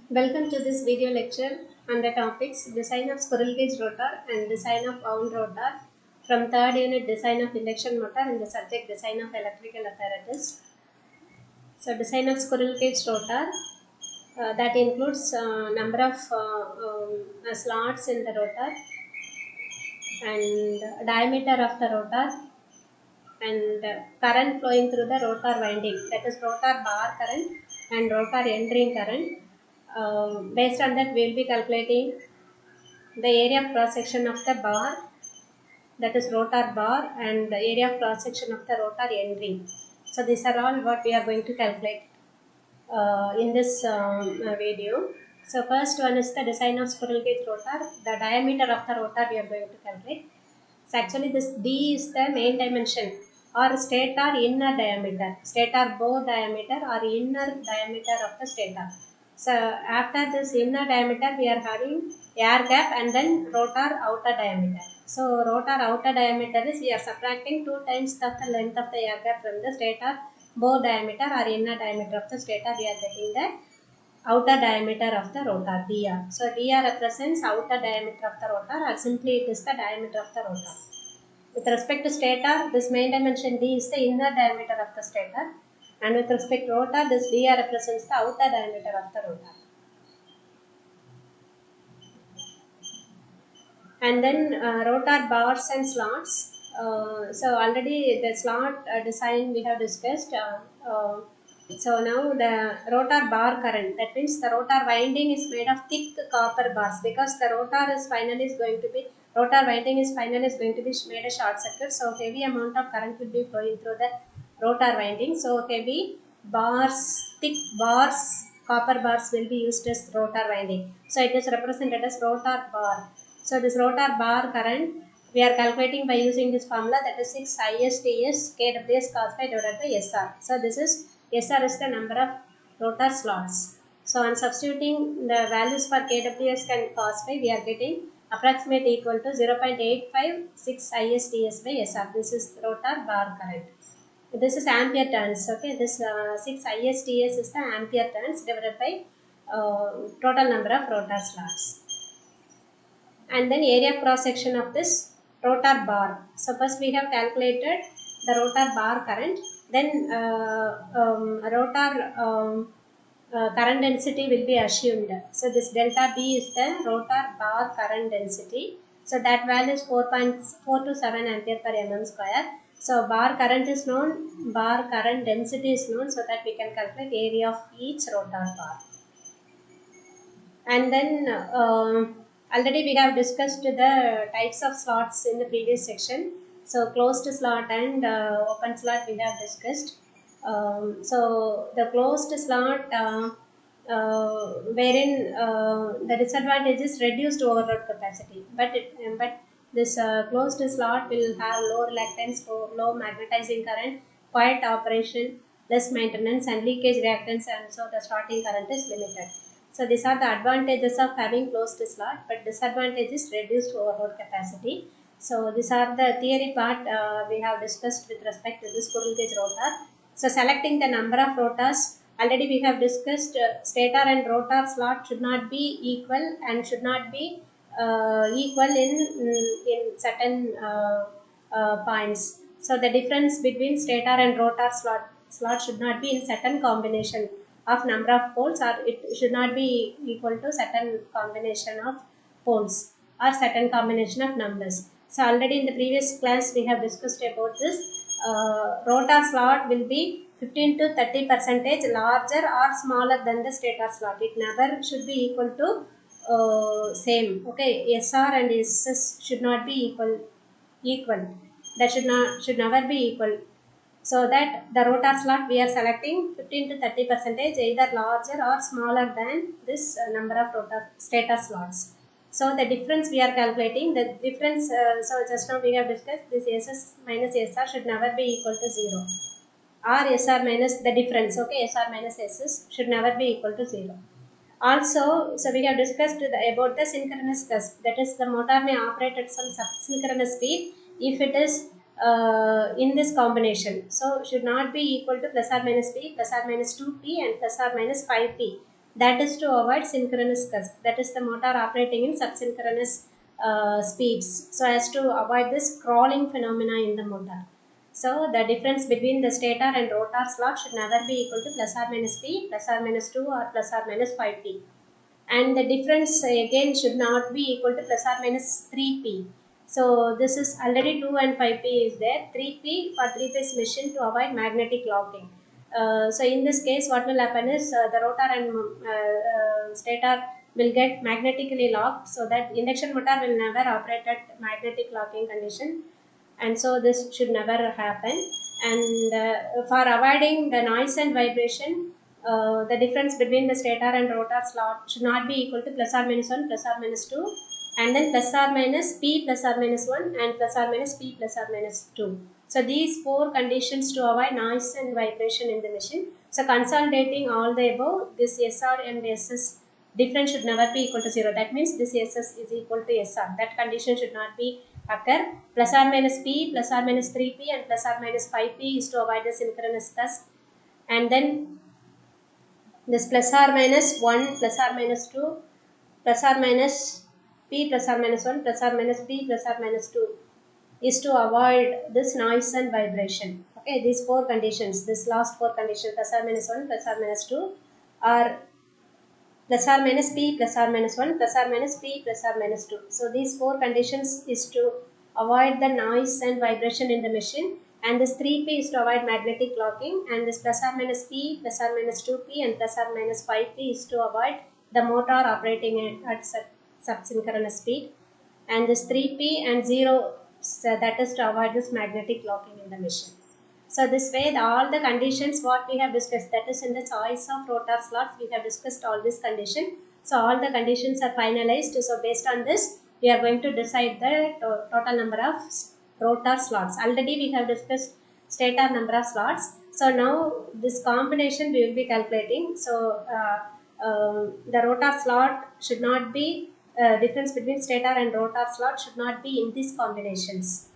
Welcome to this video lecture on the topics design of squirrel cage rotor and design of wound rotor from third unit design of induction motor and the subject design of electrical apparatus. So design of squirrel cage rotor that includes number of slots in the rotor and diameter of the rotor and current flowing through the rotor winding, that is rotor bar current and rotor end ring current. Based on that, we will be calculating the area of cross section of the bar, that is rotor bar, and the area of cross section of the rotor end ring. So these are all what we are going to calculate in this video. So first one is the design of squirrel cage rotor. The diameter of the rotor we are going to calculate. So actually this D is the main dimension or stator inner diameter, stator bore diameter or inner diameter of the stator. So after this inner diameter we are having air gap and then rotor outer diameter. So rotor outer diameter is we are subtracting 2 times of the length of the air gap from the stator bore diameter or inner diameter of the stator. We are getting the outer diameter of the rotor, dr. So dr represents outer diameter of the rotor, or simply it is the diameter of the rotor. With respect to stator, this main dimension d is the inner diameter of the stator, and with respect to rotor, this dr represents the outer diameter of the rotor. And then rotor bars and slots. So already the slot design we have discussed. So now the rotor bar current, that means the rotor winding is made of thick copper bars, because the rotor winding is finally going to be made a short circuit. So heavy amount of current will be flowing through the rotor winding. So heavy bars, thick bars, copper bars will be used as rotor winding. So it is represented as rotor bar. So this rotor bar current we are calculating by using this formula, that is 6 ISTS kWs cos phi divided by SR. So this is SR is the number of rotor slots. So on substituting the values for kWs and cos phi, we are getting approximate equal to 0.856 ISTS by SR. This is rotor bar current. This is ampere turns. Okay, this 6 ISTS is the ampere turns divided by total number of rotor slots. And then area cross section of this rotor bar. So first we have calculated the rotor bar current, then rotor current density will be assumed. So this delta B is the rotor bar current density. So that value is 4.4 to 7 ampere per mm square. So bar current is known, bar current density is known, so that we can calculate area of each rotor bar. And then already we have discussed the types of slots in the previous section. So closed slot and open slot we have discussed. So the closed slot wherein the disadvantage is reduced overload capacity, but this closed slot will have low reluctance, low magnetizing current, quiet operation, less maintenance and leakage reactance, and so the starting current is limited. So these are the advantages of having closed slot, but disadvantage is reduced overload capacity. So these are the theory part we have discussed with respect to this squirrel cage rotor. So selecting the number of rotors, already we have discussed stator and rotor slot should not be equal and should not be equal in certain points. So the difference between stator and rotor slot should not be in certain combination of number of poles, or it should not be equal to certain combination of poles or certain combination of numbers. So already in the previous class we have discussed about this. Rotor slot will be 15 to 30% larger or smaller than the stator slot. It never should be equal to same. Okay, SR and SS should not be equal. That should never be equal. So that the rotor slot we are selecting 15 to 30% either larger or smaller than this number of rotor stator slots. So the difference we are calculating, the difference, so just now we have discussed this SS minus SR should never be equal to 0, or SR minus the difference, okay, SR minus SS should never be equal to 0. Also, so we have discussed about the synchronous test, that is the motor may operate at some subsynchronous speed if it is in this combination. So should not be equal to plus or minus p, plus or minus 2p and plus or minus 5p. That is to avoid synchronous gust. That is the motor operating in subsynchronous speeds. So as to avoid this crawling phenomena in the motor. So the difference between the stator and rotor slot should never be equal to plus or minus p, plus or minus 2 or plus or minus 5p. And the difference again should not be equal to plus or minus 3p. So this is already 2 and 5p is there. 3p for 3-phase machine to avoid magnetic locking. So in this case what will happen is the rotor and stator will get magnetically locked, so that induction motor will never operate at magnetic locking condition, and so this should never happen. And for avoiding the noise and vibration, the difference between the stator and rotor slot should not be equal to plus or minus 1 plus or minus 2, and then plus or minus p plus or minus 1 and plus or minus p plus or minus 2. So these four conditions to avoid noise and vibration in the machine. So consolidating all the above, this SR and SS difference should never be equal to 0. That means this SS is equal to SR. That condition should not be occur. Plus or minus P, plus or minus 3P and plus or minus 5P is to avoid the synchronous gust. And then this plus or minus 1, plus or minus 2, plus or minus P plus or minus 1, plus or minus P plus or minus 2 is to avoid this noise and vibration. Okay, these four conditions, this last four conditions, plus or minus 1, plus or minus 2, are plus or minus p plus or minus 1 plus or minus p plus or minus 2. So these four conditions is to avoid the noise and vibration in the machine, and this 3p is to avoid magnetic locking, and this plus or minus p plus or minus 2p and plus or minus 5p is to avoid the motor operating at subsynchronous speed, and this 3p and 0, so that is to avoid this magnetic locking in the machine. So this way, all the conditions what we have discussed, that is in the choice of rotor slots, we have discussed all these conditions. So all the conditions are finalized. So based on this, we are going to decide the total number of rotor slots. Already we have discussed stator number of slots. So now this combination we will be calculating. So the rotor slot should not be, difference between stator and rotor slot should not be in these combinations.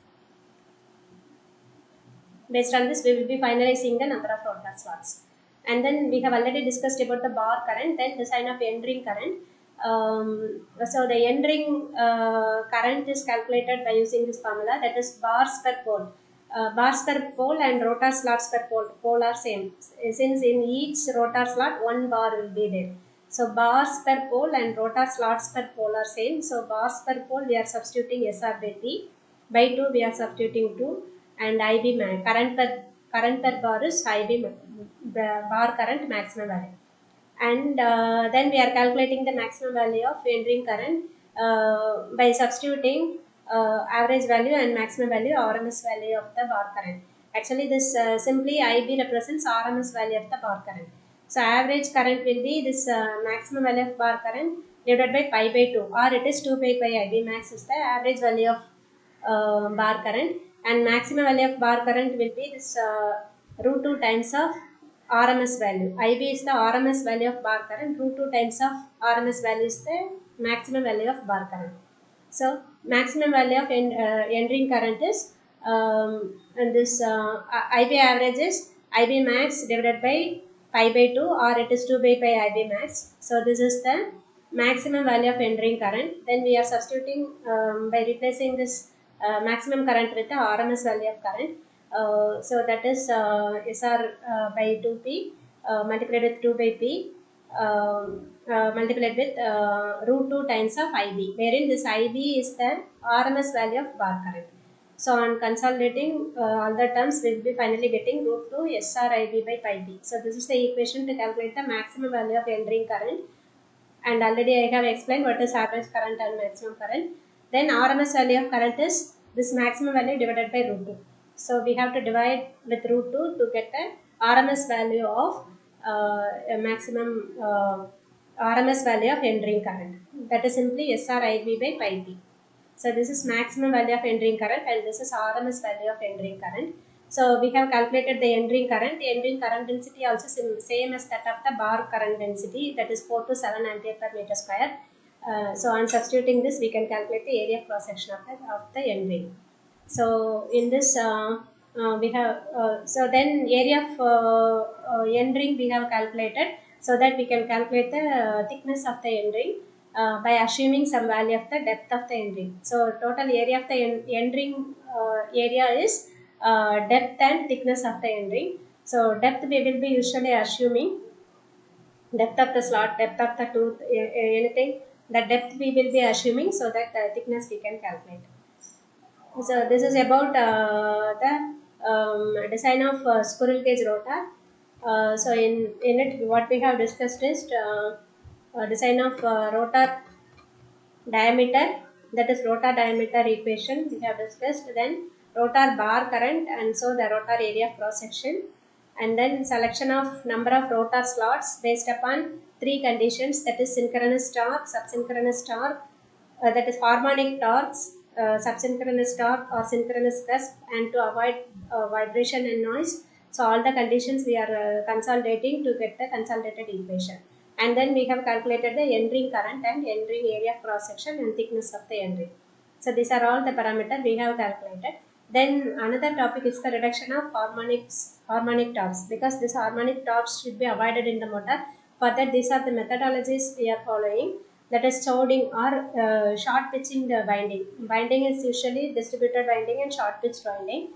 Based on this, we will be finalizing the number of rotor slots. And then we have already discussed about the bar current, then the sign of end ring current. So the end ring current is calculated by using this formula, that is bars per pole. Bars per pole and rotor slots per pole are same, since in each rotor slot one bar will be there. So bars per pole and rotor slots per pole are same. So bars per pole we are substituting SR by T, by 2 we are substituting 2, and IB current per bar is IB bar current maximum value. And then we are calculating the maximum value of end ring current by substituting average value and maximum value, RMS value of the bar current. Actually this simply IB represents RMS value of the bar current. So average current will be this maximum value of bar current divided by pi by 2, or it is 2 pi by IB max is the average value of bar current, and maximum value of bar current will be this root 2 times of RMS value. IB is the RMS value of bar current, root 2 times of RMS value is the maximum value of bar current. So maximum value of end ring current is and this IB average is IB max divided by pi by 2, or it is 2 by pi IB max. So this is the maximum value of end ring current. Then we are substituting by replacing this maximum current with the RMS value of current. So that is SR by 2P multiplied with 2 by P multiplied with root 2 times of IB, wherein this IB is the RMS value of bar current. So on consolidating all the terms, we will be finally getting root 2 SRIB by pi B. So this is the equation to calculate the maximum value of end ring current. And already I have explained what is average current and maximum current. Then RMS value of current is this maximum value divided by root 2. So we have to divide with root 2 to get the RMS value of maximum RMS value of end ring current. That is simply SRIB by pi B. So this is maximum value of end ring current, and this is RMS value of end ring current. So we have calculated the end ring current. The end ring current density also same as that of the bar current density, that is 4 to 7 ampere per meter square. So on substituting this, we can calculate the area cross section of the end ring. So in this we have so then area of end ring we have calculated. so that we can calculate the thickness of the end ring by assuming some value of the depth of the end ring. So total area of the end ring area is depth and thickness of the end ring. So depth we will be usually assuming depth of the slot, depth of the tooth, anything, the depth we will be assuming, so that the thickness we can calculate. So this is about the design of squirrel cage rotor. So in it what we have discussed is design of rotor diameter, that is rotor diameter equation we have discussed, then rotor bar current, and so the rotor area cross section, and then selection of number of rotor slots based upon three conditions, that is synchronous torque, subsynchronous torque, that is harmonic torques, subsynchronous torque or synchronous thrust, and to avoid vibration and noise. So all the conditions we are consolidating to get the consolidated equation, and then we have calculated the end ring current and end ring area cross section and thickness of the end ring. So these are all the parameters we have calculated. Then another topic is the reduction of harmonic torques, because this harmonic torques should be avoided in the motor. For that, these are the methodologies we are following, that is shorting or short pitching the winding. Winding is usually distributed winding and short pitched winding,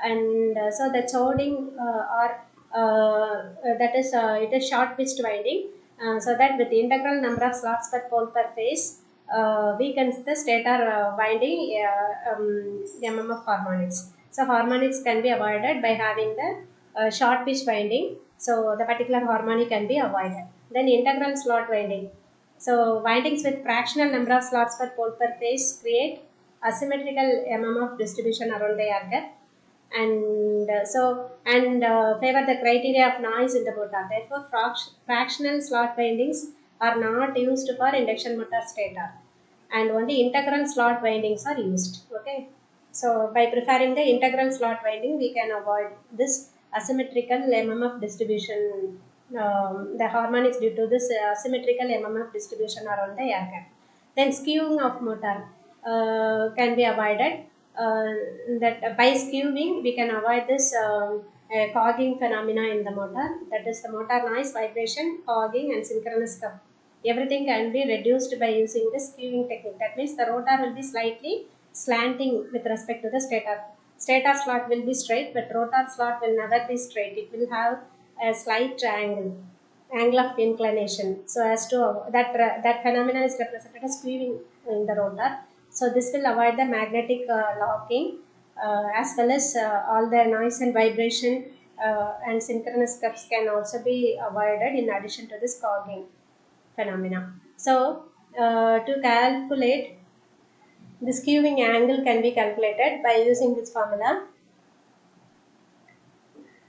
and so the shorting or that is it is short pitched winding, so that with the integral number of slots per pole per phase weakens the stator winding of harmonics. So harmonics can be avoided by having the short pitch winding, so the particular harmonic can be avoided. Then integral slot winding. So windings with fractional number of slots per pole per phase create asymmetrical MMF distribution around the air gap, and favor the criteria of noise in the motor. Therefore, fractional slot windings are not used for induction motor stator, and only integral slot windings are used. Okay, so by preferring the integral slot winding, we can avoid this asymmetrical MMF distribution, the harmonics due to this asymmetrical MMF distribution around the air gap. Then skewing of motor can be avoided. That by skewing we can avoid this cogging phenomena in the motor, that is the motor noise, vibration, cogging, and synchronous curve. Everything can be reduced by using this skewing technique. That means the rotor will be slightly slanting with respect to the stator. Stator slot will be straight, but rotor slot will never be straight. It will have a slight angle of inclination. So as to that phenomena is represented as skewing in the rotor. So this will avoid the magnetic locking, as well as all the noise and vibration and synchronous curves can also be avoided in addition to this cogging phenomena. So to calculate the skewing angle can be calculated by using this formula.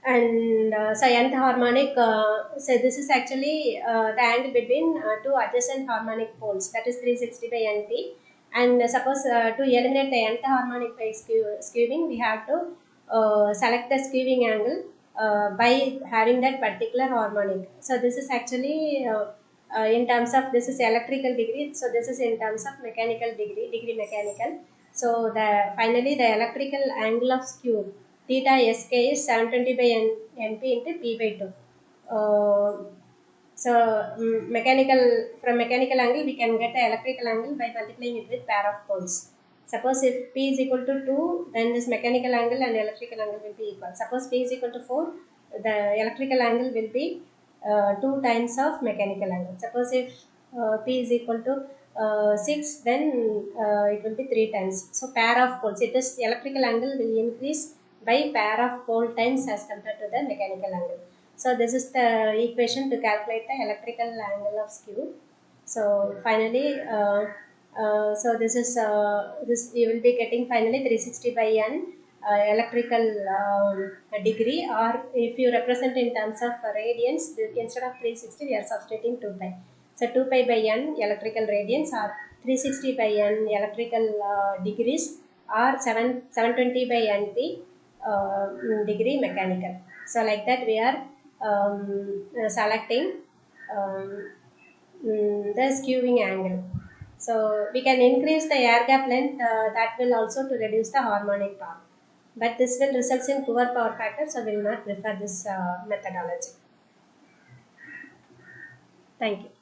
And so nth harmonic, so this is actually the angle between two adjacent harmonic poles, that is 360 by np. And suppose to eliminate the nth harmonic by skewing, we have to select the skewing angle by having that particular harmonic. So this is actually in terms of, this is electrical degree, so this is in terms of mechanical degree mechanical. So the finally the electrical angle of skew theta sk is 720 by np into p by 2. So from mechanical angle we can get the electrical angle by multiplying it with pair of poles. Suppose if p is equal to 2, then this mechanical angle and electrical angle will be equal. Suppose p is equal to 4, the electrical angle will be 2 times of mechanical angle. Suppose if p is equal to 6, then it will be 3 times. So pair of poles, it is electrical angle will increase by pair of pole times as compared to the mechanical angle. So this is the equation to calculate the electrical angle of skew. So finally, so this is this you will be getting finally 360 by n electrical degree, or if you represent in terms of radians, instead of 360 we are substituting 2 pi. So 2 pi by n electrical radians, or 360 by n electrical degrees, or 720 by np degree mechanical. So like that we are selecting the skewing angle. So we can increase the air gap length, that will also to reduce the harmonic torque. But this will result in poor power factor, so we will not prefer this methodology. Thank you.